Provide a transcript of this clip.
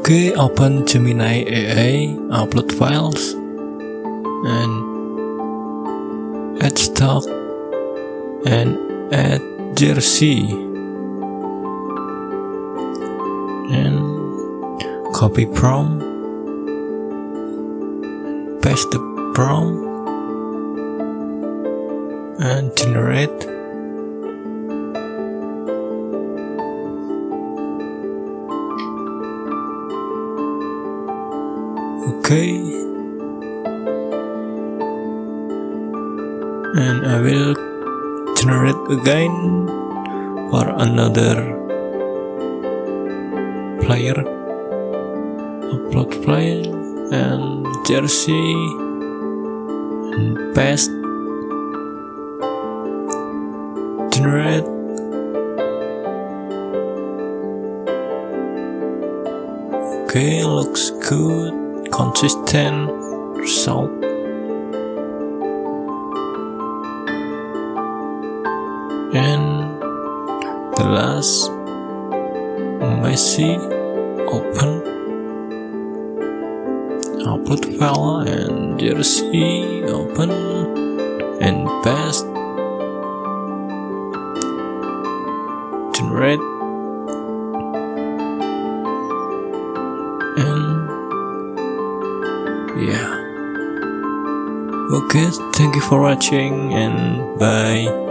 Okay, open Gemini AI, upload files, and add stock, and add jersey, and copy prompt, paste the prompt, and generate. Okay, and I will generate again for another player. Upload player and jersey and paste, generate. Okay, looks good. Consistent result. And the last, Messi, open, upload file, and jersey, open, and paste, generate, and yeah. Okay, thank you for watching, and bye.